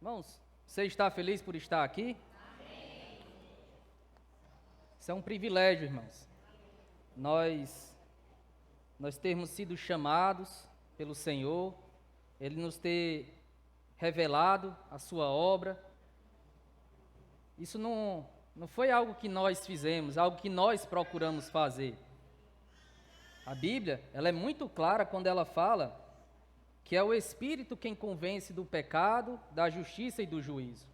Irmãos, você está feliz por estar aqui? Amém. Isso é um privilégio, irmãos. Nós termos sido chamados pelo Senhor, Ele nos ter revelado a sua obra. Isso não foi algo que nós fizemos, algo que nós procuramos fazer. A Bíblia, ela é muito clara quando ela fala que é o Espírito quem convence do pecado, da justiça e do juízo.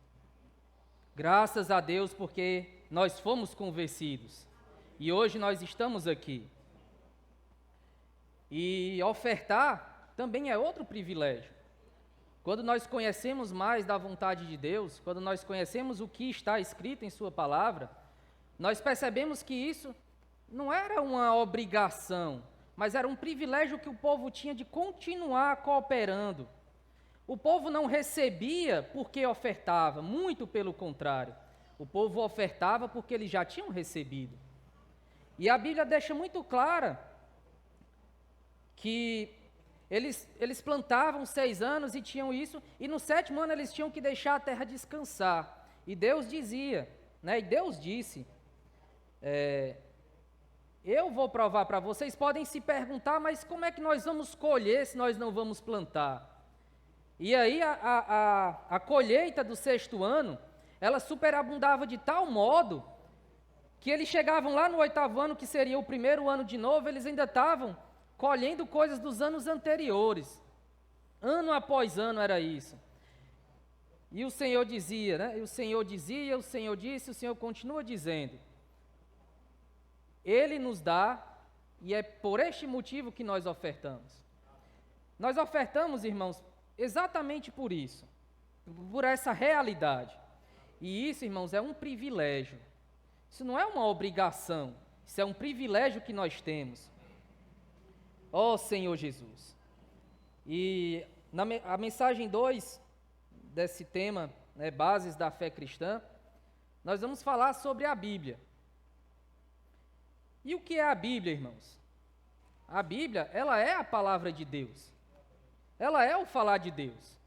Graças a Deus porque nós fomos convencidos e hoje nós estamos aqui. E ofertar também é outro privilégio. Quando nós conhecemos mais da vontade de Deus, quando nós conhecemos o que está escrito em Sua palavra, nós percebemos que isso não era uma obrigação, mas era um privilégio que o povo tinha de continuar cooperando. O povo não recebia porque ofertava, muito pelo contrário. O povo ofertava porque eles já tinham recebido. E a Bíblia deixa muito clara que eles plantavam 6 anos e tinham isso, e no 7º ano eles tinham que deixar a terra descansar. E Deus dizia, e Deus disse, eu vou provar para vocês. Podem se perguntar, mas como é que nós vamos colher se nós não vamos plantar? E aí a colheita do 6º ano, ela superabundava de tal modo, que eles chegavam lá no 8º ano, que seria o primeiro ano de novo, eles ainda estavam colhendo coisas dos anos anteriores. Ano após ano era isso. E o Senhor dizia, E o Senhor dizia, o Senhor disse, o Senhor continua dizendo. Ele nos dá, e é por este motivo que nós ofertamos. Nós ofertamos, irmãos, exatamente por isso, por essa realidade. E isso, irmãos, é um privilégio. Isso não é uma obrigação, isso é um privilégio que nós temos. Ó Senhor Jesus. E a mensagem 2 desse tema, Bases da Fé Cristã, nós vamos falar sobre a Bíblia. E o que é a Bíblia, irmãos? A Bíblia, ela é a palavra de Deus. Ela é o falar de Deus.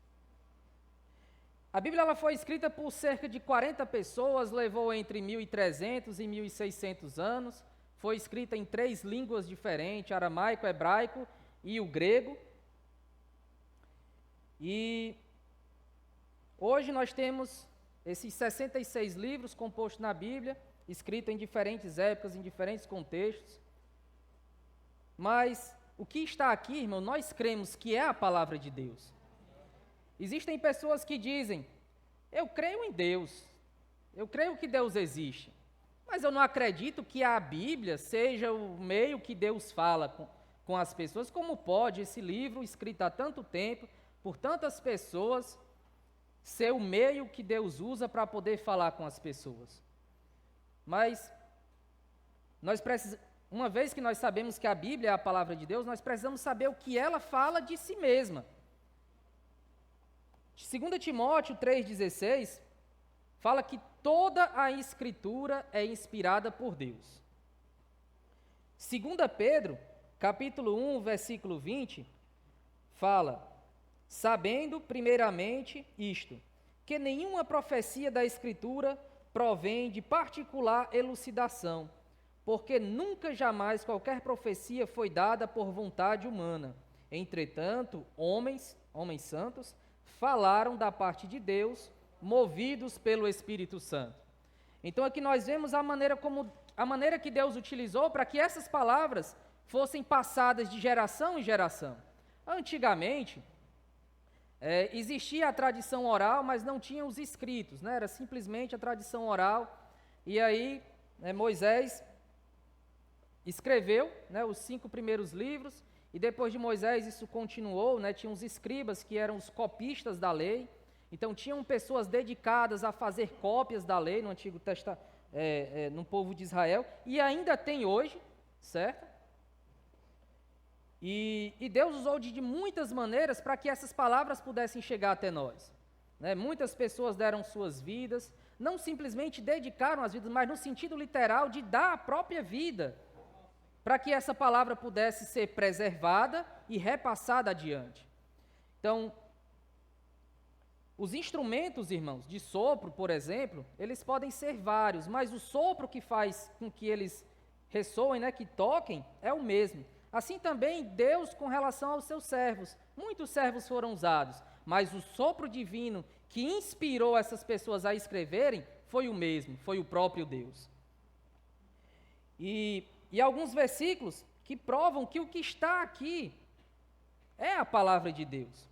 A Bíblia ela foi escrita por cerca de 40 pessoas, levou entre 1.300 e 1.600 anos, foi escrita em 3 línguas diferentes, aramaico, hebraico e o grego. E hoje nós temos esses 66 livros compostos na Bíblia, escrito em diferentes épocas, em diferentes contextos. Mas o que está aqui, irmão, nós cremos que é a palavra de Deus. Existem pessoas que dizem, eu creio em Deus, eu creio que Deus existe, mas eu não acredito que a Bíblia seja o meio que Deus fala com as pessoas. Como pode esse livro, escrito há tanto tempo, por tantas pessoas, ser o meio que Deus usa para poder falar com as pessoas? Mas uma vez que nós sabemos que a Bíblia é a palavra de Deus, nós precisamos saber o que ela fala de si mesma. 2 Timóteo 3,16 fala que toda a Escritura é inspirada por Deus. 2 Pedro, capítulo 1, versículo 20, fala, sabendo primeiramente isto, que nenhuma profecia da Escritura provém de particular elucidação, porque nunca jamais qualquer profecia foi dada por vontade humana. Entretanto, homens santos, falaram da parte de Deus, movidos pelo Espírito Santo. Então aqui nós vemos a maneira que Deus utilizou para que essas palavras fossem passadas de geração em geração. Antigamente, existia a tradição oral, mas não tinha os escritos, era simplesmente a tradição oral. E aí, Moisés escreveu os 5 primeiros livros, e depois de Moisés isso continuou, tinha os escribas que eram os copistas da lei. Então tinham pessoas dedicadas a fazer cópias da lei no Antigo Testamento, no povo de Israel, e ainda tem hoje, certo? E Deus usou de muitas maneiras para que essas palavras pudessem chegar até nós. Muitas pessoas deram suas vidas, não simplesmente dedicaram as vidas, mas no sentido literal de dar a própria vida, para que essa palavra pudesse ser preservada e repassada adiante. Então, Os instrumentos, irmãos, de sopro, por exemplo, eles podem ser vários, mas o sopro que faz com que eles ressoem, né, que toquem, é o mesmo. Assim também Deus com relação aos seus servos. Muitos servos foram usados, mas o sopro divino que inspirou essas pessoas a escreverem foi o mesmo, foi o próprio Deus. E alguns versículos que provam que o que está aqui é a palavra de Deus.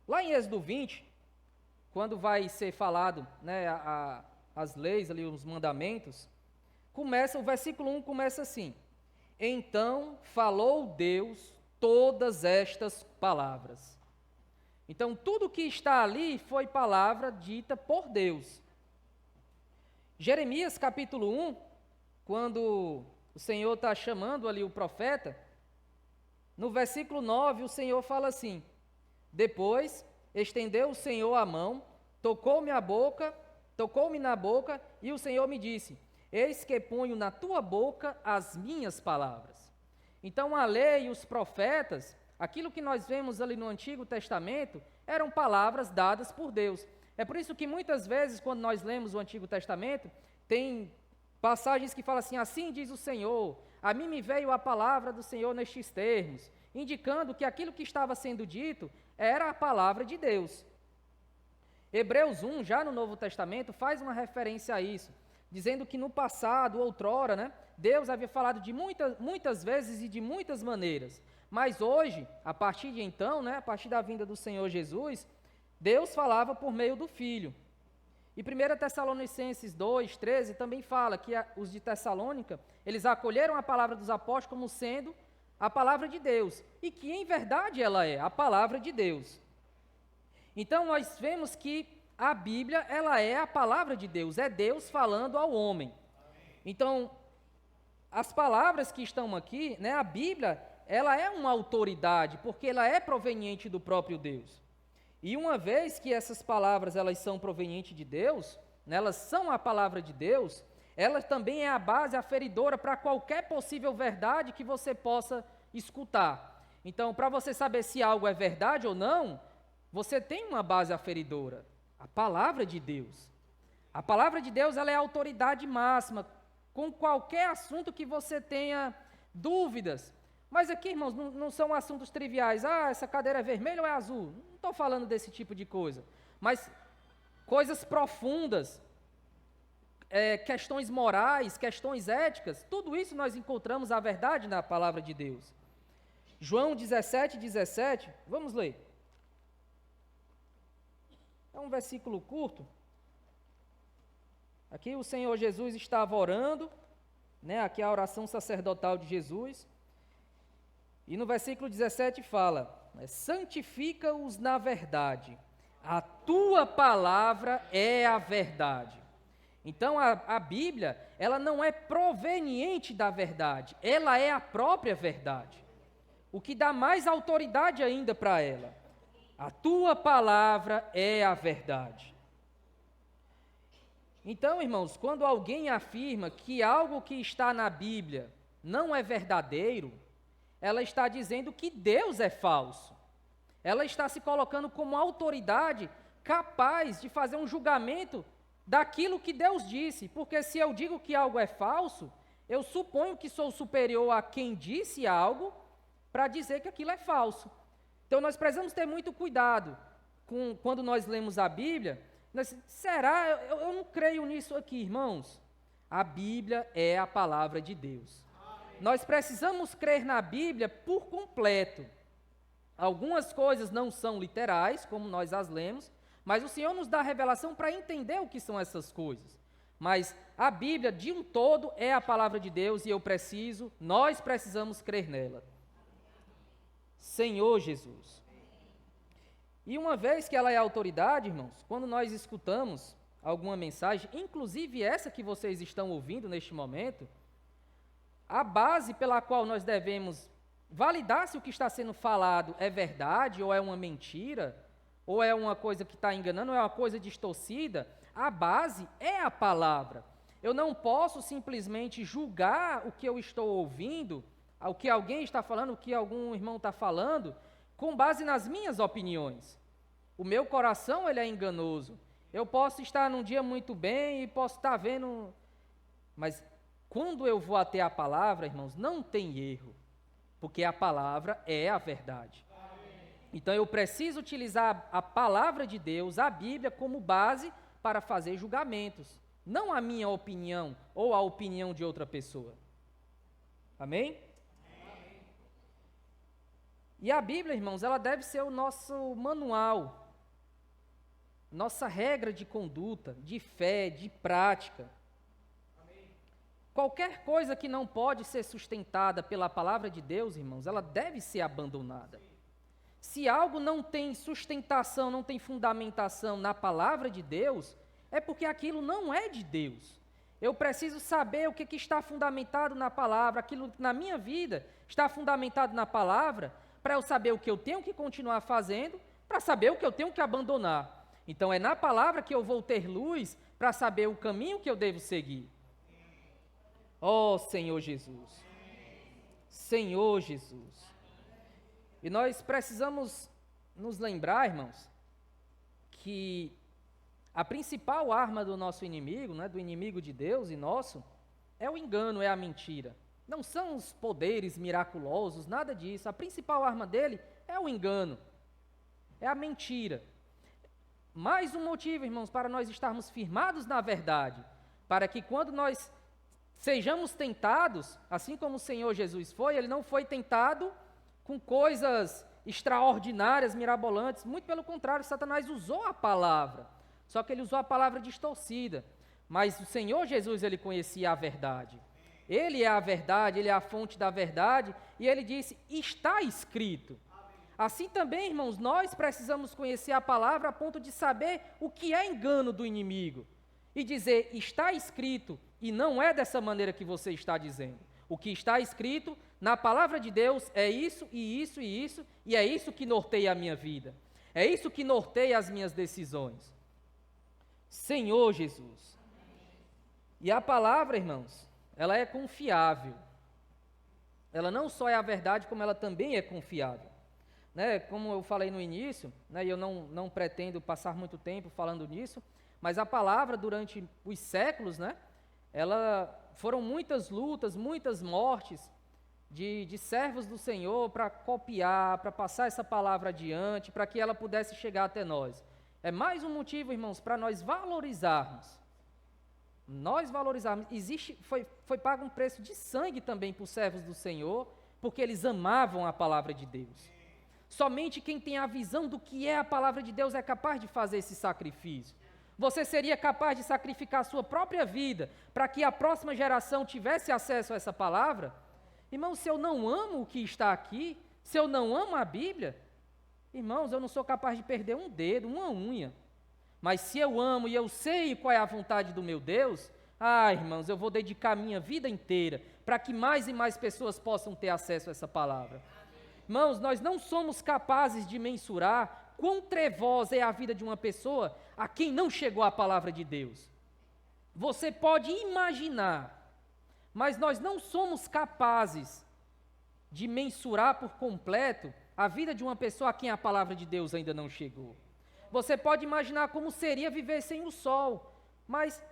Lá em Êxodo 20, quando vai ser falado, né, as leis ali, os mandamentos, o versículo 1 começa assim: então falou Deus todas estas palavras. Então tudo que está ali foi palavra dita por Deus. Jeremias capítulo 1, quando o Senhor está chamando ali o profeta, no versículo 9 o Senhor fala assim: depois estendeu o Senhor a mão, tocou-me na boca, e o Senhor me disse: eis que ponho na tua boca as minhas palavras. Então a lei e os profetas, aquilo que nós vemos ali no Antigo Testamento, eram palavras dadas por Deus. É por isso que muitas vezes, quando nós lemos o Antigo Testamento, tem passagens que falam assim: assim diz o Senhor, a mim me veio a palavra do Senhor nestes termos, indicando que aquilo que estava sendo dito era a palavra de Deus. Hebreus 1, já no Novo Testamento, faz uma referência a isso, dizendo que no passado, outrora, né, Deus havia falado de muitas vezes e de muitas maneiras, mas hoje, a partir de então, né, a partir da vinda do Senhor Jesus, Deus falava por meio do Filho. E 1 Tessalonicenses 2, 13 também fala que os de Tessalônica, eles acolheram a palavra dos apóstolos como sendo a palavra de Deus, e que em verdade ela é a palavra de Deus. Então nós vemos que a Bíblia, ela é a palavra de Deus, é Deus falando ao homem. Então, as palavras que estão aqui, né, a Bíblia, ela é uma autoridade, porque ela é proveniente do próprio Deus. E uma vez que essas palavras, elas são provenientes de Deus, né, elas são a palavra de Deus, ela também é a base aferidora para qualquer possível verdade que você possa escutar. Então, para você saber se algo é verdade ou não, você tem uma base aferidora, a palavra de Deus. A palavra de Deus, ela é a autoridade máxima, com qualquer assunto que você tenha dúvidas. Mas aqui, irmãos, não são assuntos triviais. Ah, essa cadeira é vermelha ou é azul? Não estou falando desse tipo de coisa. Mas coisas profundas, questões morais, questões éticas, tudo isso nós encontramos a verdade na palavra de Deus. João 17, vamos ler. É um versículo curto. Aqui o Senhor Jesus estava orando, né? Aqui é a oração sacerdotal de Jesus. E no versículo 17 fala: santifica-os na verdade, a tua palavra é a verdade. Então a Bíblia, ela não é proveniente da verdade, ela é a própria verdade. O que dá mais autoridade ainda para ela. A tua palavra é a verdade. Então, irmãos, quando alguém afirma que algo que está na Bíblia não é verdadeiro, ela está dizendo que Deus é falso. Ela está se colocando como autoridade capaz de fazer um julgamento daquilo que Deus disse, porque se eu digo que algo é falso, eu suponho que sou superior a quem disse algo para dizer que aquilo é falso. Então nós precisamos ter muito cuidado quando nós lemos a Bíblia. Será? Eu não creio nisso aqui, irmãos. A Bíblia é a palavra de Deus. Nós precisamos crer na Bíblia por completo. Algumas coisas não são literais, como nós as lemos, mas o Senhor nos dá a revelação para entender o que são essas coisas. Mas a Bíblia, de um todo, é a palavra de Deus e nós precisamos crer nela. Senhor Jesus. E uma vez que ela é autoridade, irmãos, quando nós escutamos alguma mensagem, inclusive essa que vocês estão ouvindo neste momento, a base pela qual nós devemos validar se o que está sendo falado é verdade ou é uma mentira, ou é uma coisa que está enganando, ou é uma coisa distorcida, a base é a palavra. Eu não posso simplesmente julgar o que eu estou ouvindo, o que alguém está falando, o que algum irmão está falando, com base nas minhas opiniões. O meu coração, ele é enganoso. Eu posso estar num dia muito bem e posso estar vendo... Mas quando eu vou até a palavra, irmãos, não tem erro. Porque a palavra é a verdade. Então eu preciso utilizar a palavra de Deus, a Bíblia, como base para fazer julgamentos. Não a minha opinião ou a opinião de outra pessoa. Amém? E a Bíblia, irmãos, ela deve ser o nosso manual, nossa regra de conduta, de fé, de prática. Qualquer coisa que não pode ser sustentada pela palavra de Deus, irmãos, ela deve ser abandonada. Se algo não tem sustentação, não tem fundamentação na palavra de Deus, é porque aquilo não é de Deus. Eu preciso saber o que está fundamentado na palavra, aquilo que na minha vida está fundamentado na palavra, para eu saber o que eu tenho que continuar fazendo, para saber o que eu tenho que abandonar. Então é na palavra que eu vou ter luz para saber o caminho que eu devo seguir. Oh, Senhor Jesus. Senhor Jesus. E nós precisamos nos lembrar, irmãos, que a principal arma do nosso inimigo, né, do inimigo de Deus e nosso, é o engano, é a mentira. Não são os poderes miraculosos, nada disso. A principal arma dele é o engano, é a mentira. Mais um motivo, irmãos, para nós estarmos firmados na verdade, para que quando nós sejamos tentados, assim como o Senhor Jesus foi, ele não foi tentado com coisas extraordinárias, mirabolantes, muito pelo contrário, Satanás usou a palavra, só que ele usou a palavra distorcida, mas o Senhor Jesus, ele conhecia a verdade, ele é a verdade, ele é a fonte da verdade, e ele disse, está escrito. Assim também, irmãos, nós precisamos conhecer a palavra a ponto de saber o que é engano do inimigo, e dizer, está escrito, e não é dessa maneira que você está dizendo. O que está escrito na palavra de Deus é isso, e isso, e isso, e é isso que norteia a minha vida. É isso que norteia as minhas decisões. Senhor Jesus. E a palavra, irmãos, ela é confiável. Ela não só é a verdade, como ela também é confiável. Né? Como eu falei no início, né, e eu não pretendo passar muito tempo falando nisso, mas a palavra durante os séculos, né, foram muitas lutas, muitas mortes de servos do Senhor para copiar, para passar essa palavra adiante, para que ela pudesse chegar até nós. É mais um motivo, irmãos, para nós valorizarmos. Foi pago um preço de sangue também por servos do Senhor, porque eles amavam a palavra de Deus. Somente quem tem a visão do que é a palavra de Deus é capaz de fazer esse sacrifício. Você seria capaz de sacrificar a sua própria vida para que a próxima geração tivesse acesso a essa palavra? Irmão, se eu não amo o que está aqui, se eu não amo a Bíblia, irmãos, eu não sou capaz de perder um dedo, uma unha. Mas se eu amo e eu sei qual é a vontade do meu Deus, irmãos, eu vou dedicar a minha vida inteira para que mais e mais pessoas possam ter acesso a essa palavra. Irmãos, nós não somos capazes de mensurar quão trevosa é a vida de uma pessoa a quem não chegou a palavra de Deus. Você pode imaginar, mas nós não somos capazes de mensurar por completo a vida de uma pessoa a quem a palavra de Deus ainda não chegou. Você pode imaginar como seria viver sem o sol, mas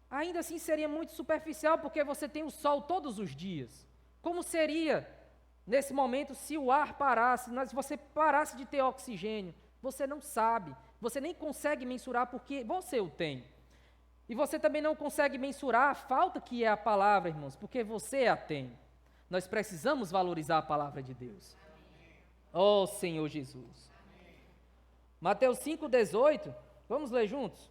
ainda assim seria muito superficial, porque você tem o sol todos os dias. Como seria nesse momento se o ar parasse, se você parasse de ter oxigênio? Você não sabe, você nem consegue mensurar porque você o tem. E você também não consegue mensurar a falta que é a palavra, irmãos, porque você a tem. Nós precisamos valorizar a palavra de Deus. Oh, Senhor Jesus. Mateus 5,18, vamos ler juntos?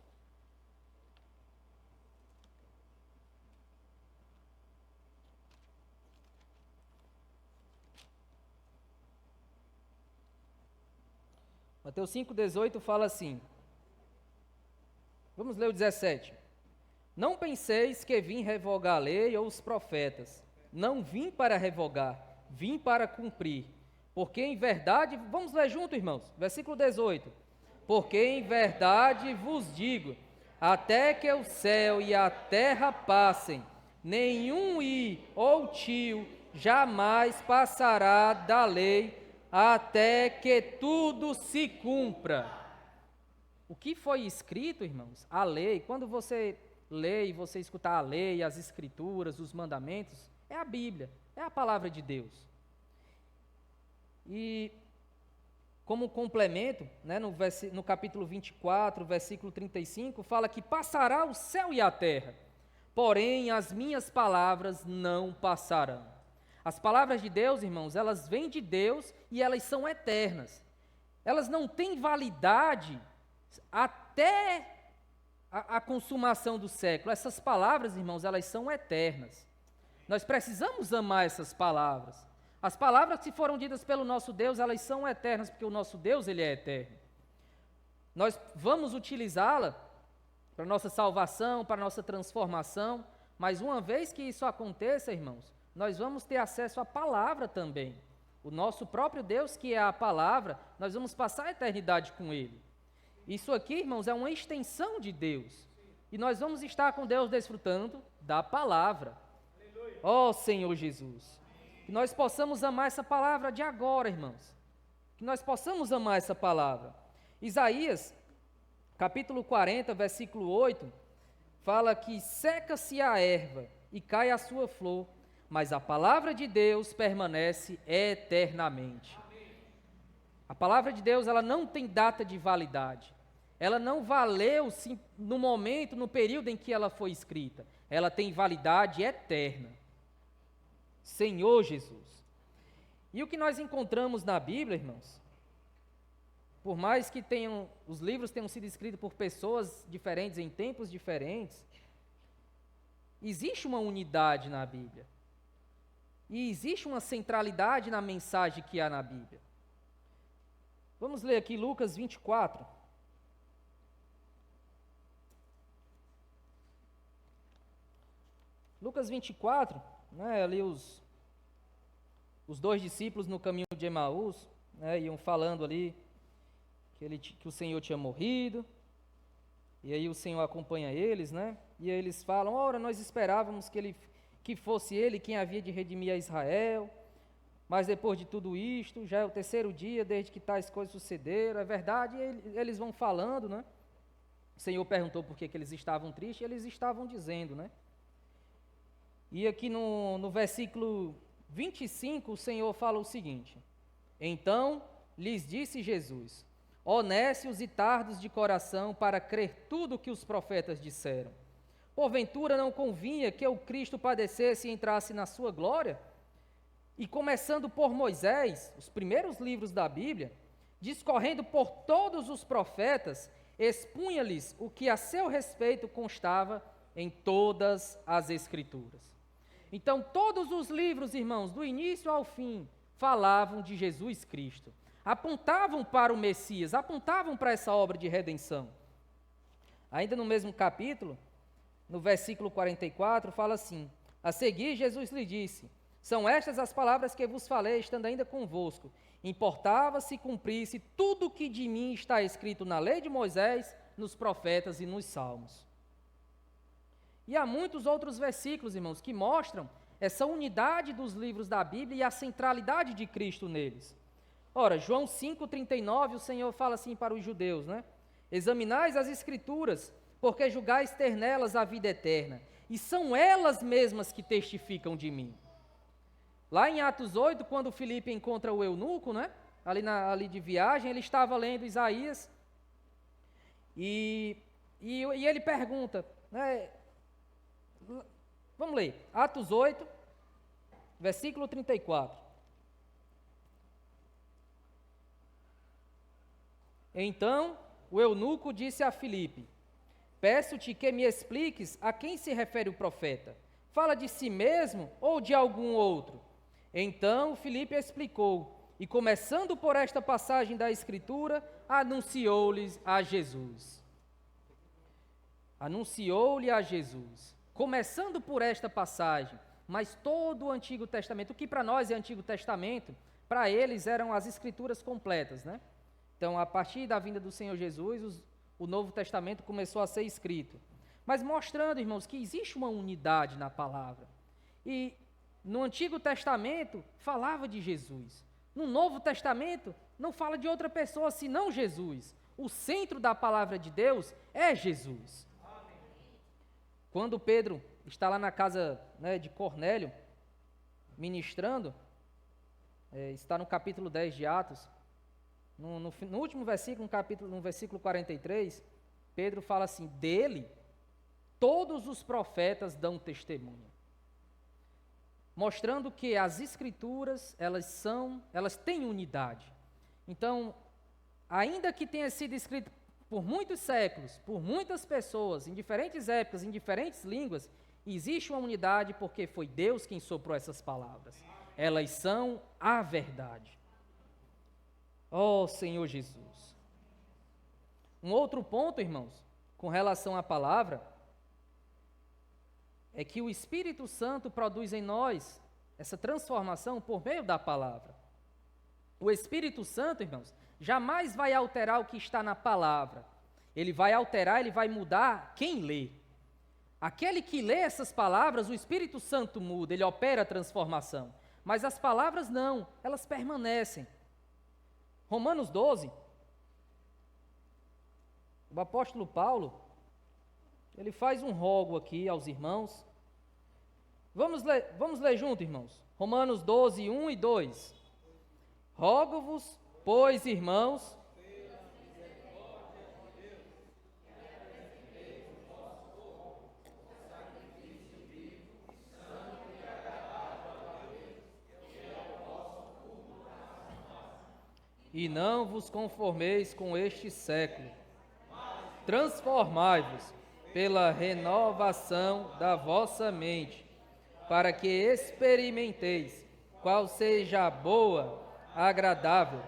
Mateus 5,18 fala assim, vamos ler o 17. Não penseis que vim revogar a lei ou os profetas. Não vim para revogar, vim para cumprir. Porque em verdade, vamos ler junto, irmãos, versículo 18. Porque em verdade vos digo, até que o céu e a terra passem, nenhum i ou tio jamais passará da lei, até que tudo se cumpra. O que foi escrito, irmãos, a lei, quando você lê e você escutar a lei, as escrituras, os mandamentos, é a Bíblia, é a palavra de Deus. E como complemento, né, no capítulo 24, versículo 35, fala que passará o céu e a terra, porém as minhas palavras não passarão. As palavras de Deus, irmãos, elas vêm de Deus e elas são eternas. Elas não têm validade até a consumação do século. Essas palavras, irmãos, elas são eternas. Nós precisamos amar essas palavras. As palavras que foram ditas pelo nosso Deus, elas são eternas, porque o nosso Deus, ele é eterno. Nós vamos utilizá-la para nossa salvação, para nossa transformação, mas uma vez que isso aconteça, irmãos, nós vamos ter acesso à palavra também. O nosso próprio Deus, que é a palavra, nós vamos passar a eternidade com ele. Isso aqui, irmãos, é uma extensão de Deus. E nós vamos estar com Deus desfrutando da palavra. Ó Senhor Jesus. Que nós possamos amar essa palavra de agora, irmãos. Que nós possamos amar essa palavra. Isaías, capítulo 40, versículo 8, fala que seca-se a erva e cai a sua flor, mas a palavra de Deus permanece eternamente. A palavra de Deus, ela não tem data de validade. Ela não valeu no momento, no período em que ela foi escrita. Ela tem validade eterna. Senhor Jesus. E o que nós encontramos na Bíblia, irmãos, por mais que os livros tenham sido escritos por pessoas diferentes, em tempos diferentes, existe uma unidade na Bíblia. E existe uma centralidade na mensagem que há na Bíblia. Vamos ler aqui Lucas 24. Lucas 24, né, ali os dois discípulos no caminho de Emaús, né, iam falando ali que o Senhor tinha morrido, e aí o Senhor acompanha eles, né, e aí eles falam, ora, nós esperávamos que fosse ele quem havia de redimir a Israel, mas depois de tudo isto, já é o terceiro dia desde que tais coisas sucederam, é verdade, e eles vão falando, né, o Senhor perguntou por que eles estavam tristes, e eles estavam dizendo, né, e aqui no versículo 25, o Senhor fala o seguinte, então lhes disse Jesus, ó nécios e tardos de coração para crer tudo o que os profetas disseram. Porventura não convinha que o Cristo padecesse e entrasse na sua glória? E começando por Moisés, os primeiros livros da Bíblia, discorrendo por todos os profetas, expunha-lhes o que a seu respeito constava em todas as Escrituras. Então, todos os livros, irmãos, do início ao fim, falavam de Jesus Cristo. Apontavam para o Messias, apontavam para essa obra de redenção. Ainda no mesmo capítulo, no versículo 44, fala assim, a seguir Jesus lhe disse, são estas as palavras que vos falei, estando ainda convosco. Importava se cumprisse tudo o que de mim está escrito na lei de Moisés, nos profetas e nos salmos. E há muitos outros versículos, irmãos, que mostram essa unidade dos livros da Bíblia e a centralidade de Cristo neles. Ora, João 5,39, o Senhor fala assim para os judeus, né? Examinais as Escrituras, porque julgais ter nelas a vida eterna, e são elas mesmas que testificam de mim. Lá em Atos 8, quando Filipe encontra o eunuco, né? Ali de viagem, ele estava lendo Isaías, e ele pergunta, né? Vamos ler, Atos 8, versículo 34. Então, o eunuco disse a Filipe, peço-te que me expliques a quem se refere o profeta. Fala de si mesmo ou de algum outro? Então, Filipe explicou, e começando por esta passagem da Escritura, anunciou-lhes a Jesus. Anunciou-lhe a Jesus. Começando por esta passagem, mas todo o Antigo Testamento, o que para nós é Antigo Testamento, para eles eram as Escrituras completas, né? Então, a partir da vinda do Senhor Jesus, o Novo Testamento começou a ser escrito. Mas mostrando, irmãos, que existe uma unidade na palavra. E no Antigo Testamento falava de Jesus. No Novo Testamento não fala de outra pessoa senão Jesus. o centro da palavra de Deus é Jesus. Quando Pedro está lá na casa, né, de Cornélio, ministrando, está no capítulo 10 de Atos, no último versículo, no versículo 43, Pedro fala assim: dele todos os profetas dão testemunho, mostrando que as escrituras, elas têm unidade. Então, ainda que tenha sido escrito por muitos séculos, por muitas pessoas, em diferentes épocas, em diferentes línguas, existe uma unidade porque foi Deus quem soprou essas palavras. Elas são a verdade. Oh, Senhor Jesus. Um outro ponto, irmãos, com relação à palavra, é que o Espírito Santo produz em nós essa transformação por meio da palavra. O Espírito Santo, irmãos, jamais vai alterar o que está na palavra. Ele vai alterar, ele vai mudar quem lê. Aquele que lê essas palavras, o Espírito Santo muda, ele opera a transformação. Mas as palavras não, elas permanecem. Romanos 12, o apóstolo Paulo, ele faz um rogo aqui aos irmãos. Vamos ler junto, irmãos. Romanos 12, 1 e 2. Rogo-vos, pois, irmãos, e não vos conformeis com este século. Transformai-vos pela renovação da vossa mente, para que experimenteis qual seja a boa, agradável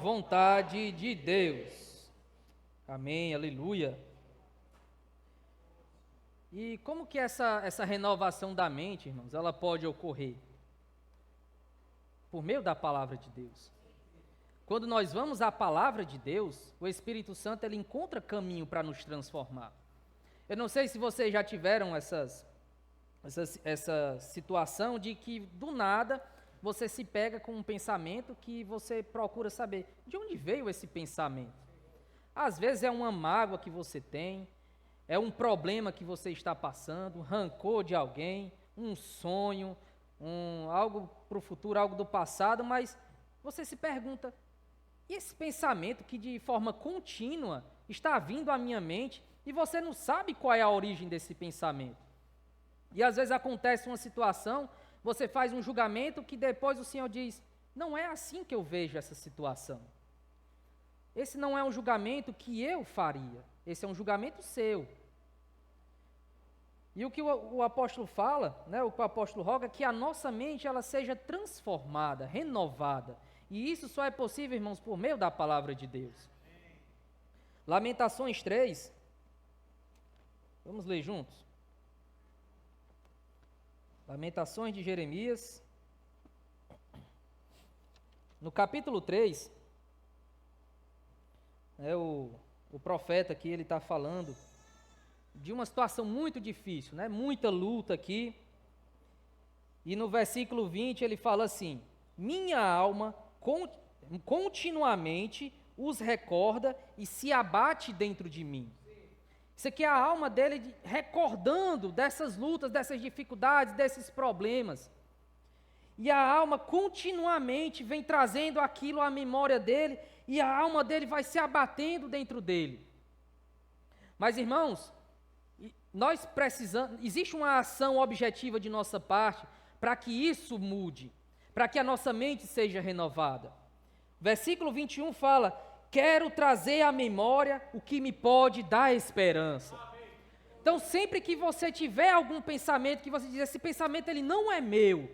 vontade de Deus. Amém, aleluia. E como que essa renovação da mente, irmãos, ela pode ocorrer? Por meio da palavra de Deus. Quando nós vamos à palavra de Deus, o Espírito Santo ele encontra caminho para nos transformar. Eu não sei se vocês já tiveram essa situação de que do nada você se pega com um pensamento que você procura saber de onde veio esse pensamento. Às vezes é uma mágoa que você tem, é um problema que você está passando, um rancor de alguém, um sonho, algo para o futuro, algo do passado, mas você se pergunta: e esse pensamento que de forma contínua está vindo à minha mente e você não sabe qual é a origem desse pensamento? E às vezes acontece uma situação, você faz um julgamento que depois o Senhor diz: não é assim que eu vejo essa situação. Esse não é um julgamento que eu faria, esse é um julgamento seu. E o que o apóstolo fala, né, o que o apóstolo roga, é que a nossa mente ela seja transformada, renovada. E isso só é possível, irmãos, por meio da palavra de Deus. Lamentações 3. Vamos ler juntos? Lamentações de Jeremias. No capítulo 3, o profeta aqui, ele está falando de uma situação muito difícil, né? Muita luta aqui. E no versículo 20 ele fala assim: minha alma continuamente os recorda e se abate dentro de mim. Isso aqui é a alma dele recordando dessas lutas, dessas dificuldades, desses problemas. E a alma continuamente vem trazendo aquilo à memória dele, e a alma dele vai se abatendo dentro dele. Mas, irmãos, nós precisamos, existe uma ação objetiva de nossa parte para que isso mude, para que a nossa mente seja renovada. Versículo 21 fala: quero trazer à memória o que me pode dar esperança. Então, sempre que você tiver algum pensamento que você diz: esse pensamento ele não é meu,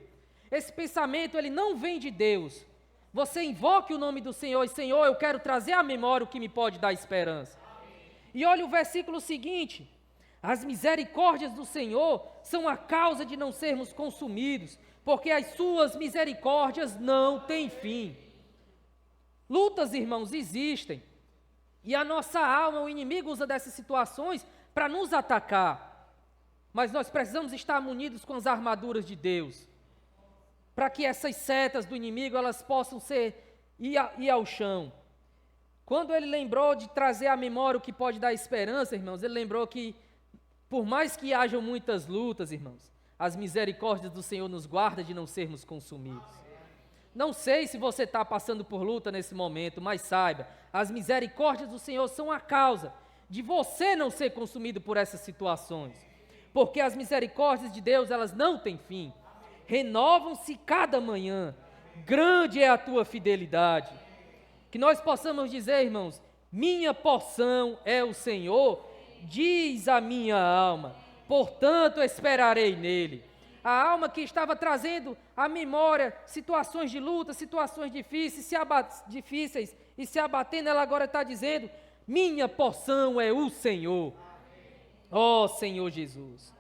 esse pensamento ele não vem de Deus, você invoque o nome do Senhor e: Senhor, eu quero trazer à memória o que me pode dar esperança. E olha o versículo seguinte: as misericórdias do Senhor são a causa de não sermos consumidos, porque as suas misericórdias não têm fim. Lutas, irmãos, existem, e a nossa alma, o inimigo usa dessas situações para nos atacar, mas nós precisamos estar munidos com as armaduras de Deus, para que essas setas do inimigo, elas possam ir ao chão. Quando ele lembrou de trazer à memória o que pode dar esperança, irmãos, ele lembrou que, por mais que hajam muitas lutas, irmãos, as misericórdias do Senhor nos guarda de não sermos consumidos. Não sei se você está passando por luta nesse momento, mas saiba, as misericórdias do Senhor são a causa de você não ser consumido por essas situações. Porque as misericórdias de Deus, elas não têm fim. Renovam-se cada manhã. Grande é a tua fidelidade. Que nós possamos dizer, irmãos, minha porção é o Senhor, diz a minha alma, portanto esperarei nele. A alma que estava trazendo à memória situações de luta, situações difíceis e se abatendo, ela agora está dizendo, minha porção é o Senhor. Ó Senhor Jesus.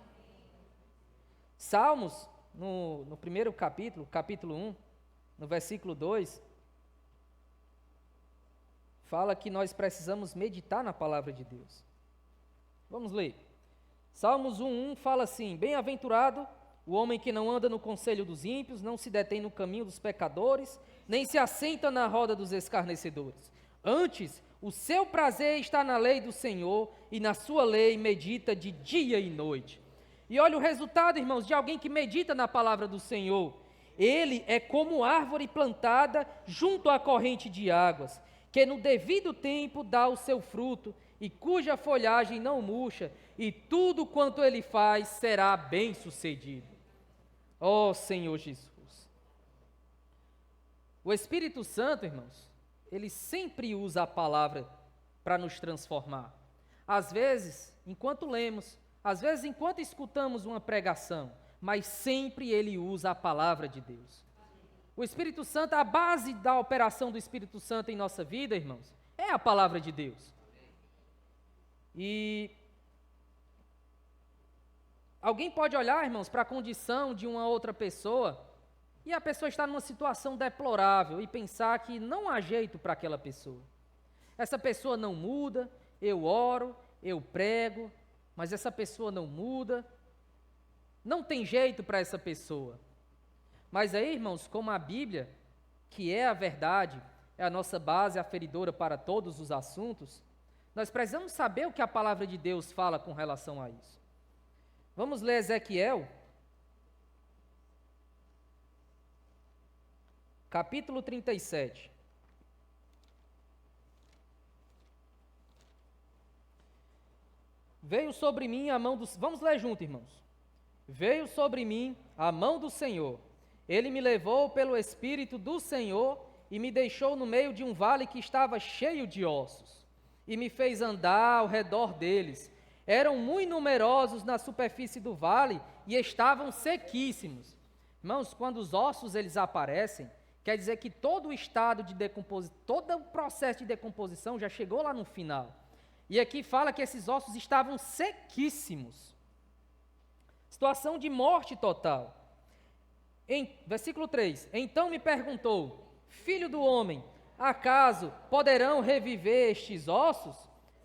Salmos, no primeiro capítulo, capítulo 1, no versículo 2, fala que nós precisamos meditar na palavra de Deus. Vamos ler. Salmos 1:1 fala assim, bem-aventurado o homem que não anda no conselho dos ímpios, não se detém no caminho dos pecadores, nem se assenta na roda dos escarnecedores. Antes, o seu prazer está na lei do Senhor, e na sua lei medita de dia e noite. E olha o resultado, irmãos, de alguém que medita na palavra do Senhor. Ele é como árvore plantada junto à corrente de águas, que no devido tempo dá o seu fruto, e cuja folhagem não murcha, e tudo quanto ele faz será bem-sucedido. Ó Senhor Jesus. O Espírito Santo, irmãos, ele sempre usa a palavra para nos transformar. Às vezes, enquanto lemos, às vezes, enquanto escutamos uma pregação, mas sempre ele usa a palavra de Deus. O Espírito Santo, a base da operação do Espírito Santo em nossa vida, irmãos, é a palavra de Deus. E alguém pode olhar, irmãos, para a condição de uma outra pessoa e a pessoa está numa situação deplorável e pensar que não há jeito para aquela pessoa. Essa pessoa não muda, eu oro, eu prego, mas essa pessoa não muda, não tem jeito para essa pessoa. Mas aí, irmãos, como a Bíblia, que é a verdade, é a nossa base aferidora para todos os assuntos, nós precisamos saber o que a palavra de Deus fala com relação a isso. Vamos ler Ezequiel, capítulo 37. Veio sobre mim a mão do... Vamos ler junto, irmãos. Veio sobre mim a mão do Senhor. Ele me levou pelo Espírito do Senhor e me deixou no meio de um vale que estava cheio de ossos. E me fez andar ao redor deles. Eram muito numerosos na superfície do vale e estavam sequíssimos. Irmãos, quando os ossos eles aparecem, quer dizer que todo o estado de decomposição, todo o processo de decomposição já chegou lá no final. E aqui fala que esses ossos estavam sequíssimos. Situação de morte total. Versículo 3. Então me perguntou, filho do homem, acaso poderão reviver estes ossos?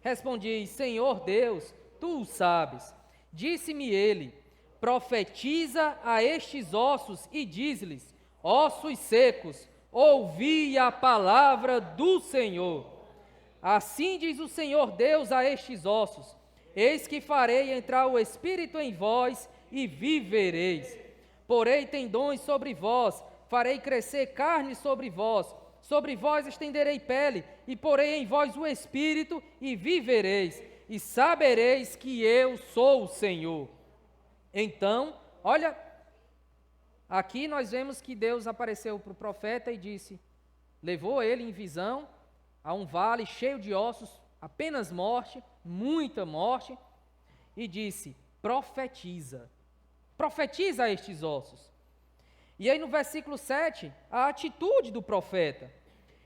Respondi, Senhor Deus, tu o sabes. Disse-me ele, profetiza a estes ossos e diz-lhes, ossos secos, ouvi a palavra do Senhor. Assim diz o Senhor Deus a estes ossos, eis que farei entrar o Espírito em vós e vivereis. Porei tendões sobre vós, farei crescer carne sobre vós estenderei pele, e porei em vós o Espírito e vivereis, e sabereis que eu sou o Senhor. Então, olha, aqui nós vemos que Deus apareceu para o profeta e disse, levou ele em visão a um vale cheio de ossos, apenas morte, muita morte, e disse, profetiza a estes ossos. E aí no versículo 7, a atitude do profeta.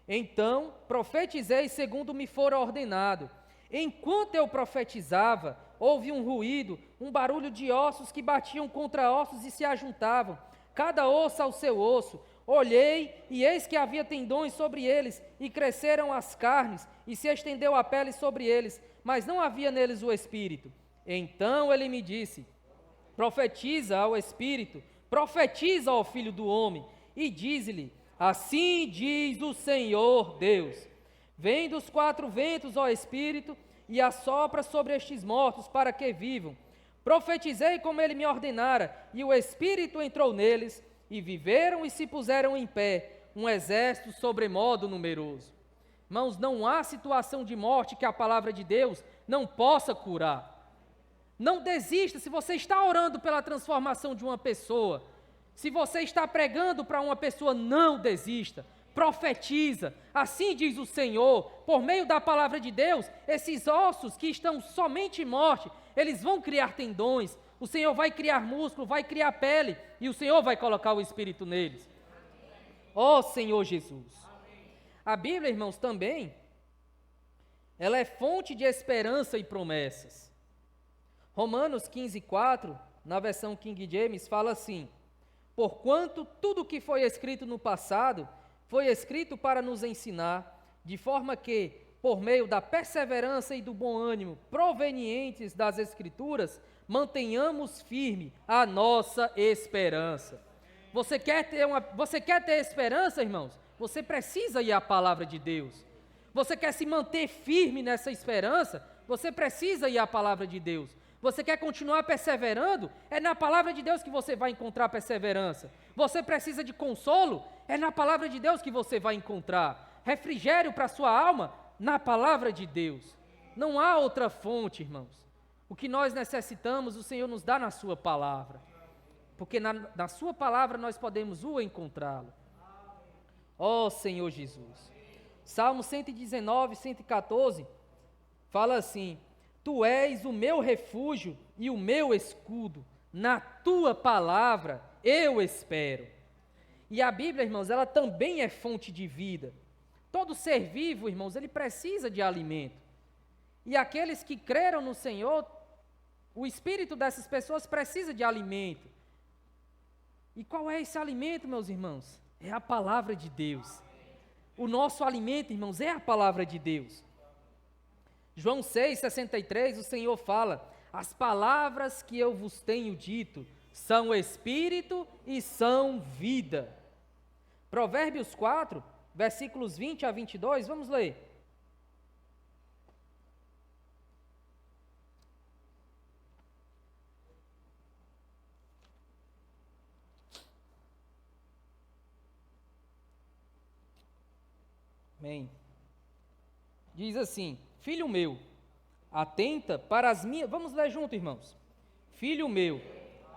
Então, profetizei segundo me fora ordenado. Enquanto eu profetizava, houve um ruído, um barulho de ossos que batiam contra ossos e se ajuntavam, cada osso ao seu osso. Olhei, e eis que havia tendões sobre eles, e cresceram as carnes, e se estendeu a pele sobre eles, mas não havia neles o Espírito. Então ele me disse, profetiza ao Espírito, profetiza ao Filho do Homem, e diz-lhe, assim diz o Senhor Deus, Vem dos quatro ventos, ó Espírito, e assopra sobre estes mortos, para que vivam. Profetizei como ele me ordenara, e o Espírito entrou neles, e viveram e se puseram em pé, um exército sobremodo numeroso. Irmãos, não há situação de morte que a palavra de Deus não possa curar. Não desista. Se você está orando pela transformação de uma pessoa, se você está pregando para uma pessoa, não desista. Profetiza, assim diz o Senhor, por meio da palavra de Deus, esses ossos que estão somente em morte, eles vão criar tendões, o Senhor vai criar músculo, vai criar pele, e o Senhor vai colocar o Espírito neles. Ó Senhor Jesus. A Bíblia, irmãos, também, ela é fonte de esperança e promessas. Romanos 15:4, na versão King James, fala assim: porquanto tudo que foi escrito no passado foi escrito para nos ensinar, de forma que, por meio da perseverança e do bom ânimo provenientes das Escrituras, mantenhamos firme a nossa esperança. Você quer ter esperança, irmãos? Você precisa ir à palavra de Deus. Você quer se manter firme nessa esperança? Você precisa ir à palavra de Deus. Você quer continuar perseverando? É na palavra de Deus que você vai encontrar perseverança. Você precisa de consolo? É na palavra de Deus que você vai encontrar refrigério para a sua alma? Na palavra de Deus. Não há outra fonte, irmãos. O que nós necessitamos, o Senhor nos dá na sua palavra. Porque na sua palavra nós podemos encontrá-lo. Ó Senhor Jesus. Salmo 119, 114, fala assim: Tu és o meu refúgio e o meu escudo, na tua palavra eu espero. E a Bíblia, irmãos, ela também é fonte de vida. Todo ser vivo, irmãos, ele precisa de alimento. E aqueles que creram no Senhor, o espírito dessas pessoas precisa de alimento. E qual é esse alimento, meus irmãos? É a palavra de Deus. O nosso alimento, irmãos, é a palavra de Deus. João 6,63, o Senhor fala: as palavras que eu vos tenho dito são espírito e são vida. Provérbios 4, versículos 20 a 22, vamos ler. Amém. Diz assim: filho meu, atenta para as minhas... Vamos ler junto, irmãos. Filho meu,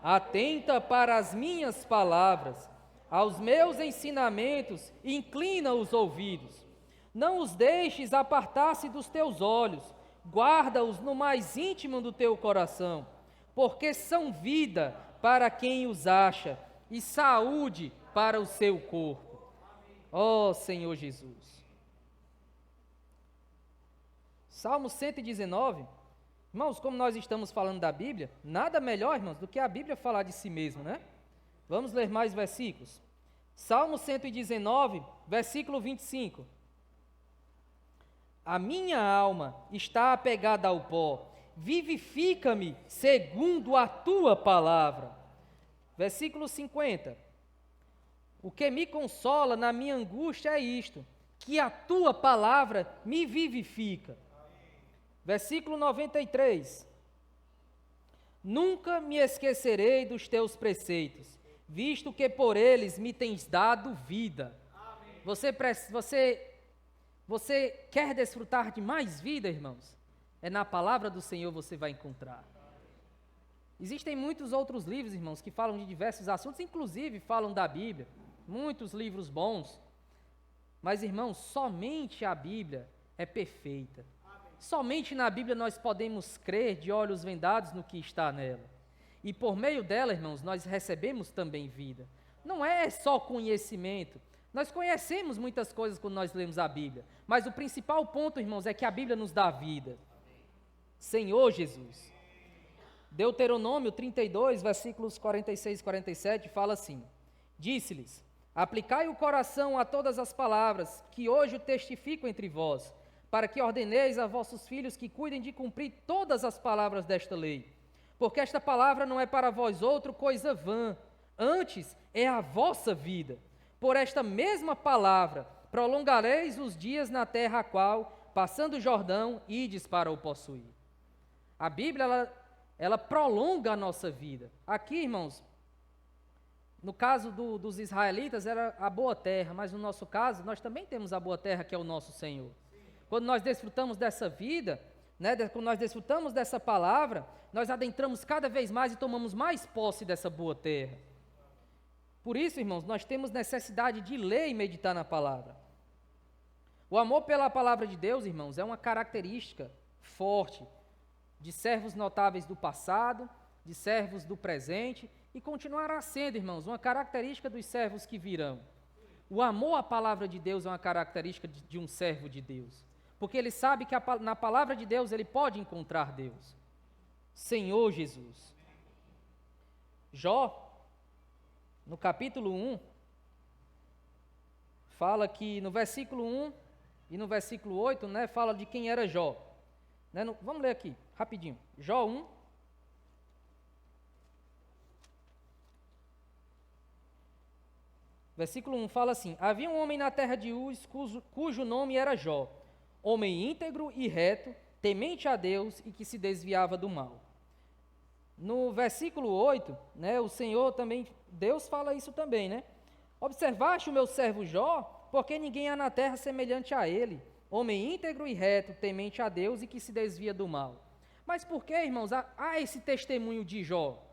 atenta para as minhas palavras, aos meus ensinamentos, inclina os ouvidos. Não os deixes apartar-se dos teus olhos, guarda-os no mais íntimo do teu coração, porque são vida para quem os acha e saúde para o seu corpo. Ó Senhor Jesus. Salmo 119, irmãos, como nós estamos falando da Bíblia, nada melhor, irmãos, do que a Bíblia falar de si mesma, né? Vamos ler mais versículos. Salmo 119, versículo 25. A minha alma está apegada ao pó, vivifica-me segundo a tua palavra. Versículo 50. O que me consola na minha angústia é isto, que a tua palavra me vivifica. Versículo 93. Nunca me esquecerei dos teus preceitos, visto que por eles me tens dado vida. Você quer desfrutar de mais vida, irmãos? É na palavra do Senhor você vai encontrar. Existem muitos outros livros, irmãos, que falam de diversos assuntos, inclusive falam da Bíblia, muitos livros bons. Mas, irmãos, somente a Bíblia é perfeita. Somente na Bíblia nós podemos crer de olhos vendados no que está nela. E por meio dela, irmãos, nós recebemos também vida. Não é só conhecimento. Nós conhecemos muitas coisas quando nós lemos a Bíblia. Mas o principal ponto, irmãos, é que a Bíblia nos dá vida. Senhor Jesus. Deuteronômio 32, versículos 46 e 47, fala assim: disse-lhes: aplicai o coração a todas as palavras que hoje testifico entre vós, para que ordeneis a vossos filhos que cuidem de cumprir todas as palavras desta lei. Porque esta palavra não é para vós outro coisa vã, antes é a vossa vida. Por esta mesma palavra prolongareis os dias na terra a qual, passando o Jordão, ides para o possuir. A Bíblia, ela prolonga a nossa vida. Aqui, irmãos, no caso dos israelitas, era a boa terra, mas no nosso caso, nós também temos a boa terra, que é o nosso Senhor. Quando nós desfrutamos dessa vida, quando nós desfrutamos dessa palavra, nós adentramos cada vez mais e tomamos mais posse dessa boa terra. Por isso, irmãos, nós temos necessidade de ler e meditar na palavra. O amor pela palavra de Deus, irmãos, é uma característica forte de servos notáveis do passado, de servos do presente, e continuará sendo, irmãos, uma característica dos servos que virão. O amor à palavra de Deus é uma característica de um servo de Deus, porque ele sabe que na palavra de Deus ele pode encontrar Deus. Senhor Jesus. Jó, no capítulo 1, fala que no versículo 1 e no versículo 8, fala de quem era Jó. Vamos ler aqui, rapidinho. Jó 1. Versículo 1 fala assim: havia um homem na terra de Uz, cujo nome era Jó, homem íntegro e reto, temente a Deus e que se desviava do mal. No versículo 8, o Senhor também, Deus fala isso também, Observaste o meu servo Jó, porque ninguém há na terra semelhante a ele, homem íntegro e reto, temente a Deus e que se desvia do mal. Mas por que, irmãos, há esse testemunho de Jó?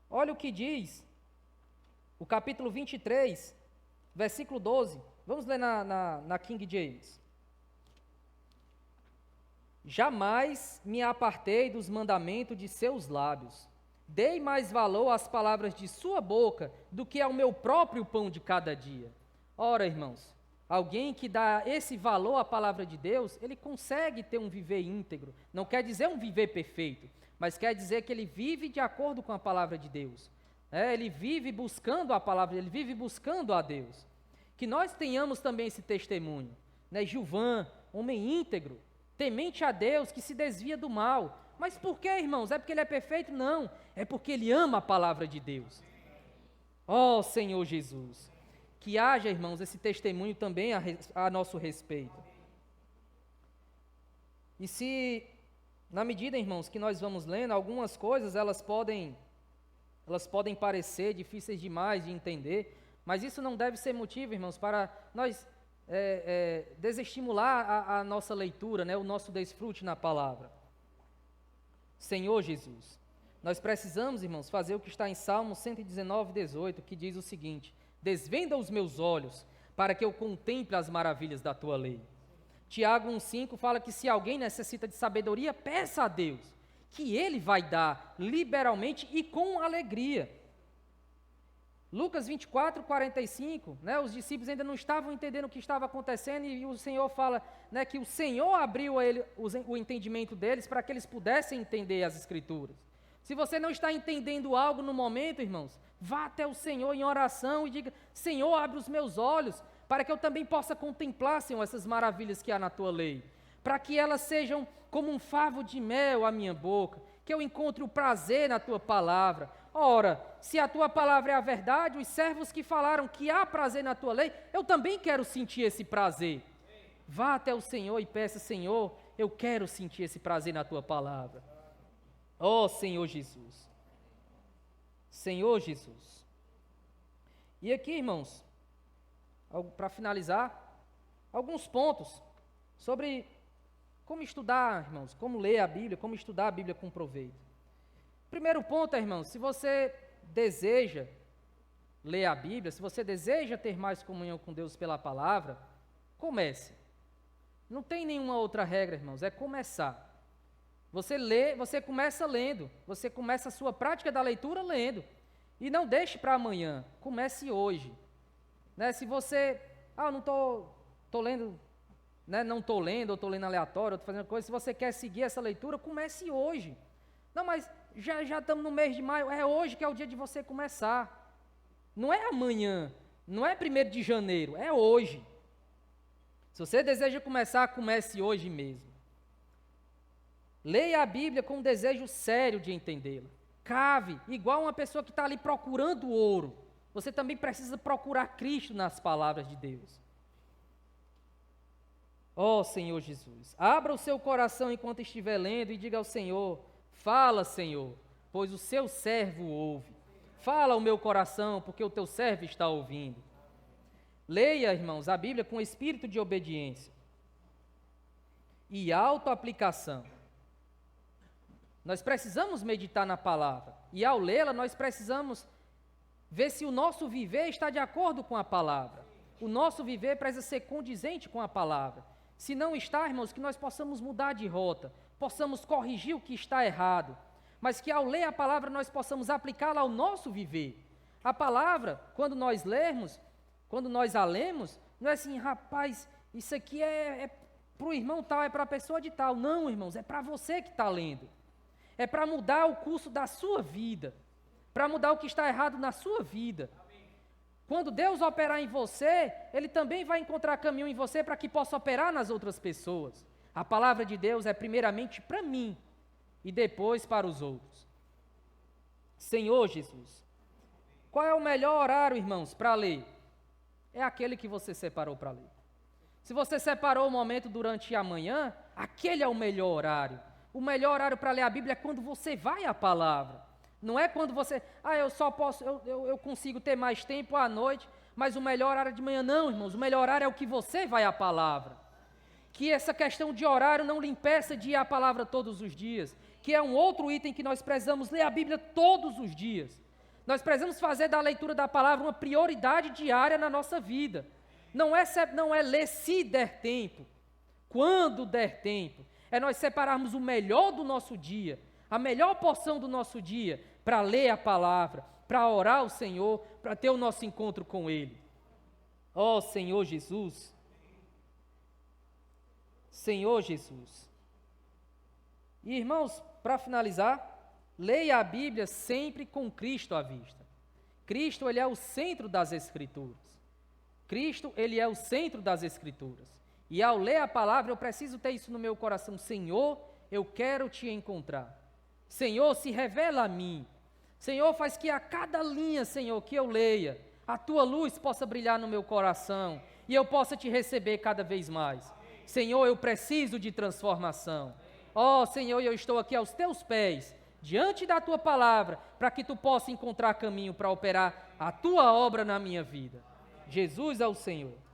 Olha o que diz o capítulo 23, versículo 12. Vamos ler na King James. Jamais me apartei dos mandamentos de seus lábios. Dei mais valor às palavras de sua boca do que ao meu próprio pão de cada dia. Ora, irmãos, alguém que dá esse valor à palavra de Deus, ele consegue ter um viver íntegro. Não quer dizer um viver perfeito, mas quer dizer que ele vive de acordo com a palavra de Deus. Ele vive buscando a palavra, ele vive buscando a Deus. Que nós tenhamos também esse testemunho. Gilvan, homem íntegro, temente a Deus, que se desvia do mal. Mas por que, irmãos? É porque ele é perfeito? Não, é porque ele ama a palavra de Deus. Ó Senhor Jesus, que haja, irmãos, esse testemunho também a nosso respeito. E se, na medida, irmãos, que nós vamos lendo, algumas coisas elas podem parecer difíceis demais de entender, mas isso não deve ser motivo, irmãos, para nós desestimular a nossa leitura, o nosso desfrute na palavra. Senhor Jesus, nós precisamos, irmãos, fazer o que está em Salmo 119, 18, que diz o seguinte: desvenda os meus olhos, para que eu contemple as maravilhas da tua lei. Tiago 1,5 fala que se alguém necessita de sabedoria, peça a Deus, que Ele vai dar liberalmente e com alegria. Lucas 24, 45, os discípulos ainda não estavam entendendo o que estava acontecendo e o Senhor fala que o Senhor abriu a ele o entendimento deles para que eles pudessem entender as Escrituras. Se você não está entendendo algo no momento, irmãos, vá até o Senhor em oração e diga: Senhor, abre os meus olhos para que eu também possa contemplar, Senhor, essas maravilhas que há na tua lei, para que elas sejam como um favo de mel à minha boca, que eu encontre o prazer na tua palavra. Ora, se a tua palavra é a verdade, os servos que falaram que há prazer na tua lei, eu também quero sentir esse prazer. Vá até o Senhor e peça: Senhor, eu quero sentir esse prazer na tua palavra. Ó Senhor Jesus. Senhor Jesus. E aqui, irmãos, para finalizar, alguns pontos sobre como estudar, irmãos, como ler a Bíblia, como estudar a Bíblia com proveito. Primeiro ponto, irmãos, se você deseja ler a Bíblia, se você deseja ter mais comunhão com Deus pela palavra, comece. Não tem nenhuma outra regra, irmãos, é começar. Você lê, você começa lendo, você começa a sua prática da leitura lendo. E não deixe para amanhã, comece hoje. Se você, eu não estou lendo, não estou lendo, ou estou lendo aleatório, estou fazendo coisa, se você quer seguir essa leitura, comece hoje. Não, mas já estamos no mês de maio, é hoje que é o dia de você começar. Não é amanhã, não é 1º de janeiro, é hoje. Se você deseja começar, comece hoje mesmo. Leia a Bíblia com um desejo sério de entendê-la. Cave, igual uma pessoa que está ali procurando ouro. Você também precisa procurar Cristo nas palavras de Deus. Ó Senhor Jesus, abra o seu coração enquanto estiver lendo e diga ao Senhor: fala, Senhor, pois o seu servo ouve. Fala ao meu coração, porque o teu servo está ouvindo. Leia, irmãos, a Bíblia com espírito de obediência e autoaplicação. Nós precisamos meditar na palavra, e ao lê-la nós precisamos ver se o nosso viver está de acordo com a palavra. O nosso viver precisa ser condizente com a palavra. Se não está, irmãos, que nós possamos mudar de rota, possamos corrigir o que está errado, mas que ao ler a palavra nós possamos aplicá-la ao nosso viver. A palavra, quando nós lermos, quando nós a lemos, não é assim: rapaz, isso aqui é para o irmão tal, é para a pessoa de tal. Não, irmãos, é para você que está lendo. É para mudar o curso da sua vida, para mudar o que está errado na sua vida. Quando Deus operar em você, Ele também vai encontrar caminho em você para que possa operar nas outras pessoas. A palavra de Deus é primeiramente para mim e depois para os outros. Senhor Jesus, qual é o melhor horário, irmãos, para ler? É aquele que você separou para ler. Se você separou o momento durante a manhã, aquele é o melhor horário. O melhor horário para ler a Bíblia é quando você vai à palavra. Não é quando você, eu só posso, eu consigo ter mais tempo à noite, mas o melhor horário é de manhã. Não, irmãos, o melhor horário é o que você vai à palavra. Que essa questão de horário não lhe impeça de ir à palavra todos os dias, que é um outro item que nós precisamos ler a Bíblia todos os dias. Nós precisamos fazer da leitura da palavra uma prioridade diária na nossa vida. Não é ler se der tempo, quando der tempo. É nós separarmos o melhor do nosso dia, a melhor porção do nosso dia, para ler a palavra, para orar ao Senhor, para ter o nosso encontro com Ele. Ó Senhor Jesus, Senhor Jesus. E irmãos, para finalizar, leia a Bíblia sempre com Cristo à vista. Cristo, Ele é o centro das Escrituras. Cristo, Ele é o centro das Escrituras. E ao ler a palavra, eu preciso ter isso no meu coração. Senhor, eu quero te encontrar. Senhor, se revela a mim. Senhor, faz que a cada linha, Senhor, que eu leia, a tua luz possa brilhar no meu coração e eu possa te receber cada vez mais. Senhor, eu preciso de transformação. Ó Senhor, eu estou aqui aos teus pés, diante da tua palavra, para que tu possa encontrar caminho para operar a tua obra na minha vida. Jesus é o Senhor.